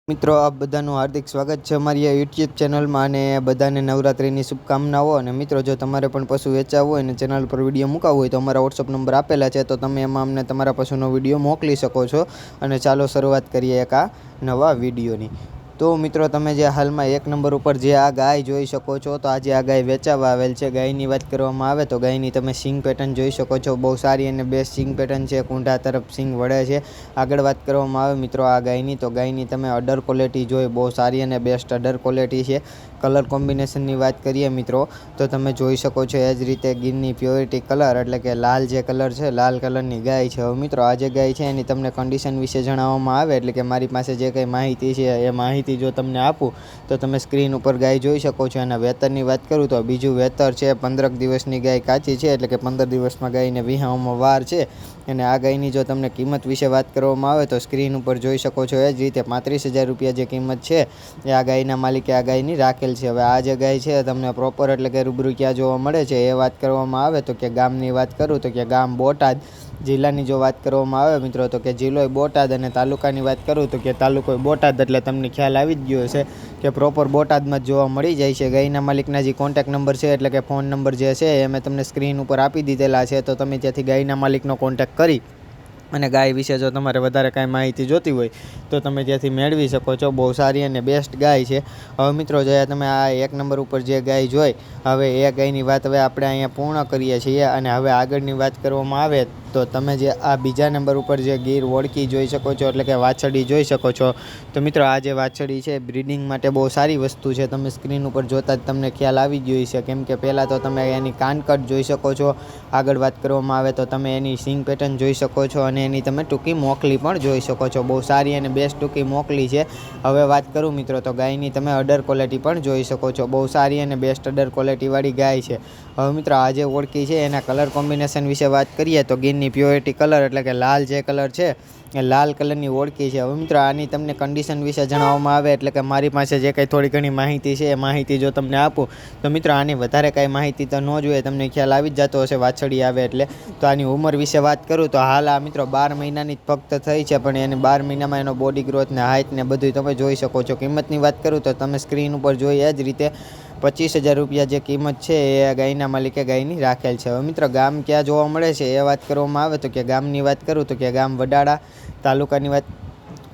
મિત્રો આપ બધાનું હાર્દિક સ્વાગત છે અમારી આ યુટ્યુબ ચેનલમાં અને બધાને નવરાત્રિની શુભકામનાઓ। અને મિત્રો જો તમારે પણ પશુ વેચાવવું હોય અને ચેનલ પર વિડીયો મૂકાવવો હોય તો અમારા વોટ્સઅપ નંબર આપેલા છે, તો તમે એમાં અમને તમારા પશુનો વિડીયો મોકલી શકો છો। અને ચાલો શરૂઆત કરીએ એક આ નવા વિડીયોની। તો મિત્રો તમે જે હાલમાં એક નંબર ઉપર જે આ ગાય જોઈ શકો છો, તો આજે આ ગાય વેચાવા આવેલ છે। ગાયની વાત કરવામાં આવે તો ગાયની તમે સિંગ પેટર્ન જોઈ શકો છો, બહુ સારી અને બેસ્ટ સિંગ પેટર્ન છે, કુંઢા તરફ સિંગ વળે છે। આગળ વાત કરવામાં આવે મિત્રો આ ગાયની, તો ગાયની તમે અડર ક્વોલિટી જોઈ, બહુ સારી અને બેસ્ટ અડર ક્વોલિટી છે। કલર કોમ્બિનેશનની વાત કરીએ મિત્રો તો તમે જોઈ શકો છો એ જ રીતે ગીરની પ્યોરિટી કલર એટલે કે લાલ જે કલર છે, લાલ કલરની ગાય છે। હવે મિત્રો આ જે ગાય છે એની તમને કન્ડિશન વિશે જણાવવામાં આવે એટલે કે મારી પાસે જે કંઈ માહિતી છે એ માહિતી જો તમને આપું તો તમે સ્ક્રીન ઉપર ગાય જોઈ શકો છો। એના વેતરની વાત કરું તો બીજું વેતર છે, 15 દિવસની ગાય કાચી છે એટલે કે 15 દિવસમાં ગાયને વિહાવામાં વાર છે। અને આ ગાયની જો તમને કિંમત વિશે વાત કરવામાં આવે તો સ્ક્રીન ઉપર જોઈ શકો છો એ જ રીતે 35,000 રૂપિયા જે કિંમત છે એ આ ગાયના માલિકે આ ગાયની રાખેલ છે। હવે આ જે ગાય છે તમને પ્રોપર એટલે કે રૂબરૂ ક્યાં જોવા મળે છે એ વાત કરવામાં આવે તો કે ગામની વાત કરું તો કે ગામ બોટાદ, જિલ્લાની જો વાત કરવામાં આવે મિત્રો તો કે જિલ્લો બોટાદ, અને તાલુકાની વાત કરું તો કે તાલુકો બોટાદ। એટલે તમને ખ્યાલ આવી જ ગયો છે કે પ્રોપર બોટાદમાં જ જોવા મળી જાય છે। ગાયના માલિકના જે કોન્ટેક્ટ નંબર છે એટલે કે ફોન નંબર જે છે એ મેં તમને સ્ક્રીન ઉપર આપી દીધેલા છે, તો તમે ત્યાંથી ગાયના માલિકનો કોન્ટેક્ટ કરી અને ગાય વિશે જો તમારે વધારે કાંઈ માહિતી જોતી હોય તો તમે ત્યાંથી મેળવી શકો છો। બહુ સારી અને બેસ્ટ ગાય છે। હવે મિત્રો જો તમે આ એક નંબર ઉપર જે ગાય જોઈ, હવે એ ગાયની વાત હવે આપણે અહીંયા પૂર્ણ કરીએ છીએ। અને હવે આગળની વાત કરવામાં આવે તો તમે જે આ બીજા નંબર ઉપર જે ગીર વોળકી જોઈ શકો છો એટલે કે વાછડી જોઈ શકો છો, તો મિત્રો આ જે વાછડી છે બ્રીડિંગ માટે બહુ સારી વસ્તુ છે। તમે સ્ક્રીન ઉપર જોતા જ તમને ખ્યાલ આવી ગયો છે, કેમ કે પહેલાં તો તમે એની કાનકટ જોઈ શકો છો। આગળ વાત કરવામાં આવે તો તમે એની સિંગ પેટર્ન જોઈ શકો છો અને એની તમે ટૂંકી મોકલી પણ જોઈ શકો છો, બહુ સારી અને બેસ્ટ ટૂંકી મોકલી છે। હવે વાત કરું મિત્રો તો ગાયની તમે અડર ક્વોલિટી પણ જોઈ શકો છો, બહુ સારી અને બેસ્ટ અડર ક્વોલિટીવાળી ગાય છે। હવે મિત્રો આ જે ઓળખી છે એના કલર કોમ્બિનેશન વિશે વાત કરીએ તો ગીરની પ્યોરિટી કલર એટલે કે લાલ જે કલર છે એ લાલ કલરની ઓળખી છે। હવે મિત્રો આની તમને કન્ડિશન વિશે જણાવવામાં આવે એટલે કે મારી પાસે જે કંઈ થોડી ઘણી માહિતી છે એ માહિતી જો તમને આપું તો મિત્રો આની વધારે કાંઈ માહિતી તો ન જોઈએ, તમને ખ્યાલ આવી જ જતો હશે વાછડી આવે એટલે। તો આની ઉંમર વિશે વાત કરું તો હાલ આ મિત્રો 12 મહિનાની જ ફક્ત થઈ છે, પણ એને 12 મહિનામાં એનો બોડી ગ્રોથ ને હાઇટ ને બધું તમે જોઈ શકો છો। કિંમતની વાત કરું તો તમે સ્ક્રીન ઉપર જોઈ એ જ રીતે 25,000 રૂપિયા જે કિંમત છે એ ગાયના માલિકે ગાયની રાખેલ છે। હવે મિત્રો ગામ ક્યાં જોવા મળે છે એ વાત કરવામાં આવે તો કે ગામની વાત કરું તો કે ગામ વડાળા, તાલુકાની વાત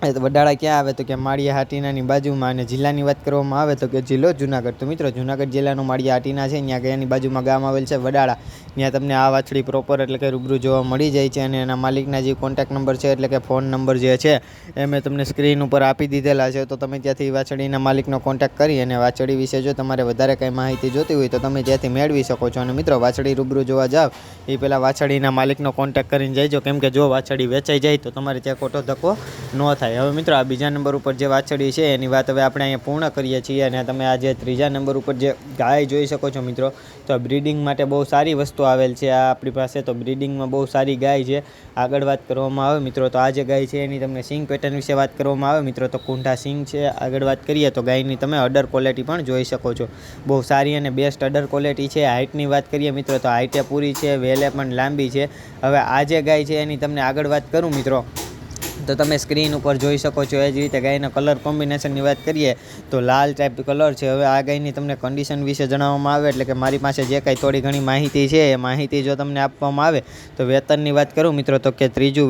વડાળા ક્યાં આવે તો કે માળિયા હાટીનાની બાજુમાં, અને જિલ્લાની વાત કરવામાં આવે તો કે જિલ્લો જુનાગઢ। તો મિત્રો જુનાગઢ જિલ્લાનું માળિયા હાટીના છે, ત્યાં ગયાની બાજુમાં ગામ આવેલ છે વડાળા, ત્યાં તમને આ વાછડી પ્રોપર એટલે કે રૂબરૂ જોવા મળી જાય છે। અને એના માલિકના જે કોન્ટેક્ટ નંબર છે એટલે કે ફોન નંબર જે છે એ મેં તમને સ્ક્રીન ઉપર આપી દીધેલા છે, તો તમે ત્યાંથી વાછડીના માલિકનો કોન્ટેક્ટ કરી અને વાછડી વિશે જો તમારે વધારે કંઈ માહિતી જોતી હોય તો તમે ત્યાંથી મેળવી શકો છો। અને મિત્રો વાછડી રૂબરૂ જોવા જાવ એ પહેલાં વાછડીના માલિકનો કોન્ટેક્ટ કરીને જઈજો, કેમ કે જો વાછડી વેચાઈ જાય તો તમારે ત્યાં ખોટો ધક્કો ન થાય। હવે મિત્રો આ બીજા નંબર ઉપર જે વાછડી છે એની વાત હવે આપણે અહીંયા પૂર્ણ કરીએ છીએ। અને તમે આ જે ત્રીજા નંબર ઉપર જે ગાય જોઈ શકો છો મિત્રો, તો બ્રીડિંગ માટે બહુ સારી વસ્તુ આવેલ છે આ આપણી પાસે, તો બ્રીડિંગમાં બહુ સારી ગાય છે। આગળ વાત કરવામાં આવે મિત્રો તો આ જે ગાય છે એની તમને સિંગ પેટર્ન વિશે વાત કરવામાં આવે મિત્રો તો કુંઢા સિંગ છે। આગળ વાત કરીએ તો ગાયની તમે અડર ક્વોલિટી પણ જોઈ શકો છો, બહુ સારી અને બેસ્ટ અડર ક્વોલિટી છે। હાઇટની વાત કરીએ મિત્રો તો હાઇટે પૂરી છે, વેલે પણ લાંબી છે। હવે આ જે ગાય છે એની તમને આગળ વાત કરું મિત્રો તો તમે સ્ક્રીન ઉપર જોઈ શકો છો એ જ રીતે ગાયના કલર કોમ્બિનેશનની વાત કરીએ તો લાલ ટાઈપ કલર છે। હવે આ ગાયની તમને કન્ડિશન વિશે જણાવવામાં આવે એટલે કે મારી પાસે જે કાંઈ થોડી ઘણી માહિતી છે એ માહિતી જો તમને આપવામાં આવે તો વેતરની વાત કરું મિત્રો તો કે ત્રીજું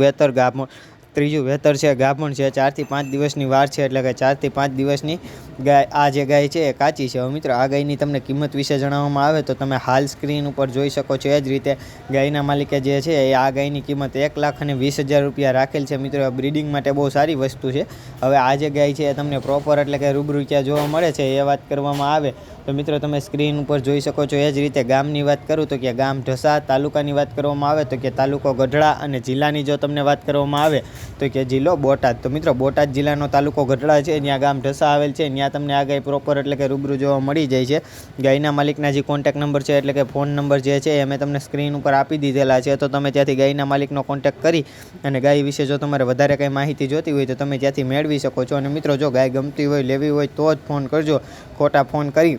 વેતર છે, ગાભણ છે, 4 થી 5 દિવસની વાર છે એટલે કે 4 થી 5 દિવસની ગાય આ જે ગાય છે એ કાચી છે। હવે મિત્રો આ ગાયની તમને કિંમત વિશે જણાવવામાં આવે તો તમે હાલ સ્ક્રીન ઉપર જોઈ શકો છો એ જ રીતે ગાયના માલિકે જે છે એ આ ગાયની કિંમત 1,20,000 રૂપિયા રાખેલ છે। મિત્રો બ્રીડિંગ માટે બહુ સારી વસ્તુ છે। હવે આ જે ગાય છે એ તમને પ્રોપર એટલે કે રૂબરૂ ક્યાં જોવા મળે છે એ વાત કરવામાં આવે તો મિત્રો તમે સ્ક્રીન ઉપર જોઈ શકો છો એ જ રીતે ગામની વાત કરું તો કે ગામ ઢસા, તાલુકાની વાત કરવામાં આવે તો કે તાલુકો ગઢડા, અને જિલ્લાની જો તમને વાત કરવામાં આવે તો કે જિલ્લો બોટાદ। તો મિત્રો બોટાદ જિલ્લાનો તાલુકો ગઢડા છે, ત્યાં ગામ ઢસા આવેલ છે, ત્યાં તમને આ ગાય પ્રોપર એટલે કે રૂબરૂ જોવા મળી જાય છે। ગાયના માલિકના જે કોન્ટેક્ટ નંબર છે એટલે કે ફોન નંબર જે છે એ મેં તમને સ્ક્રીન ઉપર આપી દીધેલા છે, તો તમે ત્યાંથી ગાયના માલિકનો કોન્ટેક્ટ કરી અને ગાય વિશે જો તમારે વધારે કંઈ માહિતી જોતી હોય તો તમે ત્યાંથી મેળવી શકો છો। અને મિત્રો જો ગાય ગમતી હોય, લેવી હોય તો જ ફોન કરજો, ખોટા ફોન કરી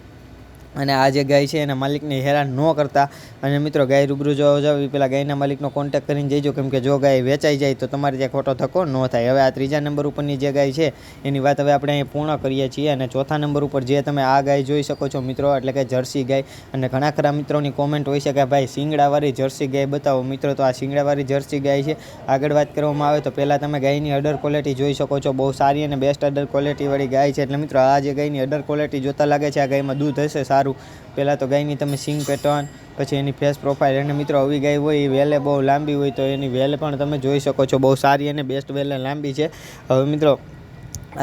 અને આ જે ગાય છે એના માલિકને હેરાન ન કરતા. અને મિત્રો ગાય રૂબરૂ જોવા જાવ એ પહેલાં ગાયના માલિકનો કોન્ટેક્ટ કરીને જઈજો, કેમ કે જો ગાય વેચાઈ જાય તો તમારે ત્યાં ખોટો ધક્કો ન થાય. હવે આ 3જા નંબર ઉપરની જે ગાય છે એની વાત હવે આપણે અહીં પૂર્ણ કરીએ છીએ. અને 4થા નંબર ઉપર જે તમે આ ગાય જોઈ શકો છો મિત્રો, એટલે કે જર્સી ગાય. અને ઘણા ખરા મિત્રોની કોમેન્ટ હોય છે કે ભાઈ શિંગડાવાળી જર્સી ગાય બતાવો. મિત્રો તો આ શિંગડાવાળી જર્સી ગાય છે. આગળ વાત કરવામાં આવે તો પહેલાં તમે ગાયની અડર ક્વોલિટી જોઈ શકો છો, બહુ સારી અને બેસ્ટ અડર ક્વોલિટીવાળી ગાય છે. એટલે મિત્રો આ જે ગાયની અડર ક્વોલિટી જોતાં લાગે છે આ ગાયમાં દૂધ હશે સારું. પહેલાં તો ગાયની તમે સિંગ પેટર્ન, પછી એની ફેસ પ્રોફાઇલ, અને મિત્રો આવી ગાય હોય એ વેલે બહુ લાંબી હોય તો એની વેલે પણ તમે જોઈ શકો છો, બહુ સારી અને બેસ્ટ વેલે લાંબી છે. હવે મિત્રો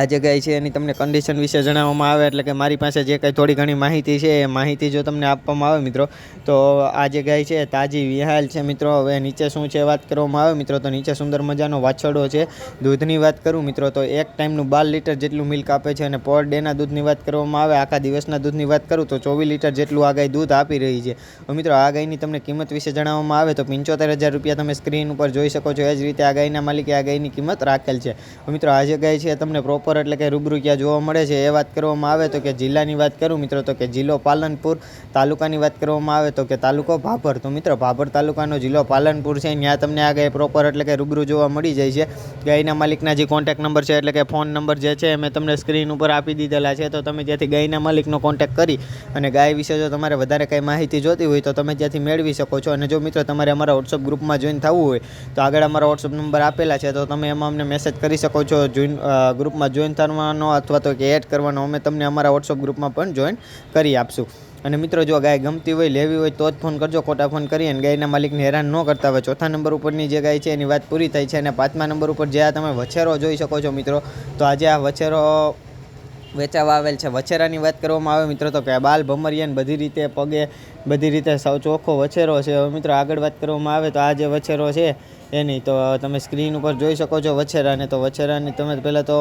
આ જે ગાય છે એની તમને કન્ડિશન વિશે જણાવવામાં આવે, એટલે કે મારી પાસે જે કંઈ થોડી ઘણી માહિતી છે એ માહિતી જો તમને આપવામાં આવે મિત્રો, તો આ જે ગાય છે તાજી વિહાલ છે મિત્રો. હવે નીચે શું છે વાત કરવામાં આવે મિત્રો, તો નીચે સુંદર મજાનો વાછરડો છે. દૂધની વાત કરું મિત્રો તો એક ટાઈમનું 12 લીટર જેટલું મિલ્ક આપે છે. અને પર ડેના દૂધની વાત કરવામાં આવે, આખા દિવસના દૂધની વાત કરું તો 24 લીટર જેટલું આ ગાય દૂધ આપી રહી છે. મિત્રો આ ગાયની તમને કિંમત વિશે જણાવવામાં આવે તો 75,000 રૂપિયા તમે સ્ક્રીન ઉપર જોઈ શકો છો. એ જ રીતે આ ગાયના માલિકે આ ગાયની કિંમત રાખેલ છે. મિત્રો આ જે ગાય છે તમને પ્રોપર એટલે કે રૂબરૂ ક્યાં જોવા મળે છે એ વાત કરવામાં આવે તો કે જિલ્લાની વાત કરું મિત્રો તો કે જિલ્લો પાલનપુર. તાલુકાની વાત કરવામાં આવે તો કે તાલુકો ભાભર. તો મિત્રો ભાભર તાલુકાનો જિલ્લો પાલનપુર છે, ત્યાં તમને આ ગાય પ્રોપર એટલે કે રૂબરૂ જોવા મળી જાય છે. ગાયના માલિકના જે કોન્ટેક્ટ નંબર છે એટલે કે ફોન નંબર જે છે મેં તમને સ્ક્રીન ઉપર આપી દીધેલા છે, તો તમે જ્યાંથી ગાયના માલિકનો કોન્ટેક્ટ કરી અને ગાય વિશે જો તમારે વધારે કંઈ માહિતી જોતી હોય તો તમે ત્યાંથી મેળવી શકો છો. અને જો મિત્રો તમારે અમારા વોટ્સઅપ ગ્રુપમાં જોઈન થવું હોય તો આગળ અમારા વોટ્સઅપ નંબર આપેલા છે, તો તમે એમાં અમને મેસેજ કરી શકો છો ગ્રુપમાં જોઈન થવાનો અથવા તો કે એડ કરવાનો. અમે તમને અમારા વોટ્સઅપ ગ્રુપમાં પણ જોઈન કરી આપશું. અને મિત્રો જો ગાય ગમતી હોય, લેવી હોય તો જ ફોન કરજો, ખોટા ફોન કરી અને ગાયના માલિકને હેરાન ન કરતા હોય. 4થા નંબર ઉપરની જે ગાય છે એની વાત પૂરી થઈ છે. અને 5મા નંબર ઉપર જે આ તમે વછેરો જોઈ શકો છો મિત્રો, તો આજે આ વછેરો વેચાવા આવેલ છે. વછેરાની વાત કરવામાં આવે મિત્રો તો કે બાલ ભમરિયાન બધી રીતે પગે બધી રીતે સાવ ચોખ્ખો વછેરો છે. હવે મિત્રો આગળ વાત કરવામાં આવે તો આ જે વછેરો છે એની તો તમે સ્ક્રીન ઉપર જોઈ શકો છો વછેરાને. તો વછેરાની તમે પહેલાં તો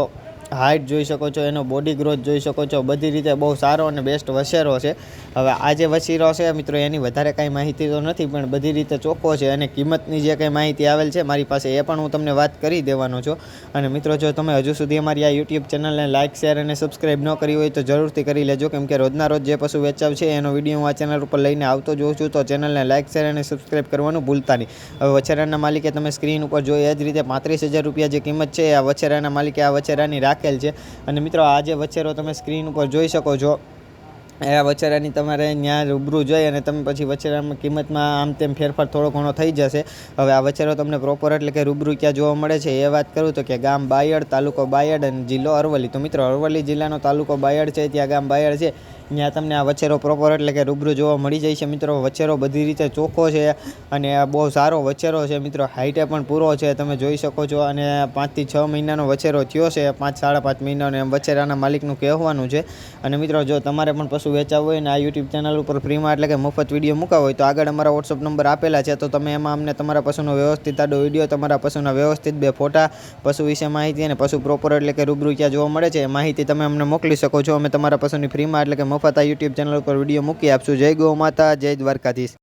હાઇટ જોઈ શકો છો, એનો બોડી ગ્રોથ જોઈ શકો છો, બધી રીતે બહુ સારો અને બેસ્ટ વછેરો છે. હવે આ જે વછેરો છે મિત્રો એની વધારે કાંઈ માહિતી તો નથી, પણ બધી રીતે ચોખ્ખો છે. અને કિંમતની જે કંઈ માહિતી આવેલ છે મારી પાસે એ પણ હું તમને વાત કરી દેવાનો છું. અને મિત્રો જો તમે હજુ સુધી અમારી આ યુટ્યુબ ચેનલને લાઇક, શેર અને સબસ્ક્રાઈબ ન કરી હોય તો જરૂરથી કરી લેજો, કેમ કે રોજના રોજ જે પશુ વેચાવ છે એનો વિડીયો હું આ ચેનલ ઉપર લઈને આવતો જોઉં છું. તો ચેનલને લાઇક, શેર અને સબસ્ક્રાઈબ કરવાનું ભૂલતા નહીં. હવે વછેરાના માલિકે તમે સ્ક્રીન ઉપર જોઈ એ જ રીતે 35,000 રૂપિયા જે કિંમત છે આ વછેરાના માલિકે આ વછેરાની રાખેલ છે. અને મિત્રો આ જે વછેરો તમે સ્ક્રીન ઉપર જોઈ શકો છો એ વછેરાની તમારે ત્યાં રૂબરૂ જોઈ અને તમે પછી વછેરામાં કિંમતમાં આમ તેમ ફેરફાર થોડો ઘણો થઈ જશે. હવે આ વછેરો તમને પ્રોપર એટલે કે રૂબરૂ ક્યાં જોવા મળે છે એ વાત કરું તો કે ગામ બાયડ, તાલુકો બાયડ અને જિલ્લો અરવલ્લી. તો મિત્રો અરવલ્લી જિલ્લાનો તાલુકો બાયડ છે, ત્યાં ગામ બાયડ છે, ત્યાં તમને આ વછેરો પ્રોપર એટલે કે રૂબરૂ જોવા મળી જાય છે. મિત્રો વછેરો બધી રીતે ચોખ્ખો છે અને બહુ સારો વછેરો છે. મિત્રો હાઈટે પણ પૂરો છે, તમે જોઈ શકો છો. અને 5 થી 6 મહિનાનો વછેરો થયો છે, 5 સાડા 5 મહિનાનો એમ વછેરાના માલિકનું કહેવાનું છે. અને મિત્રો જો તમારે પણ પશુ વેચાવવું હોય ને આ યુટ્યુબ ચેનલ ઉપર ફ્રીમાં એટલે કે મફત વિડીયો મૂકાવો હોય તો આગળ અમારા વોટ્સઅપ નંબર આપેલા છે, તો તમે એમાં અમને તમારા પશુનો વ્યવસ્થિત આડો વિડીયો, તમારા પશુના વ્યવસ્થિત 2 ફોટા, પશુ વિશે માહિતી અને પશુ પ્રોપર એટલે કે રૂબરૂ ક્યાં જોવા મળે છે એ માહિતી તમે અમને મોકલી શકો છો. અમે તમારા પશુની ફ્રીમાં એટલે કે મફત આ યુટ્યુબ ચેનલ ઉપર વિડીયો મૂકી આપશું. જય ગૌ માતા, જય દ્વારકાધીશ.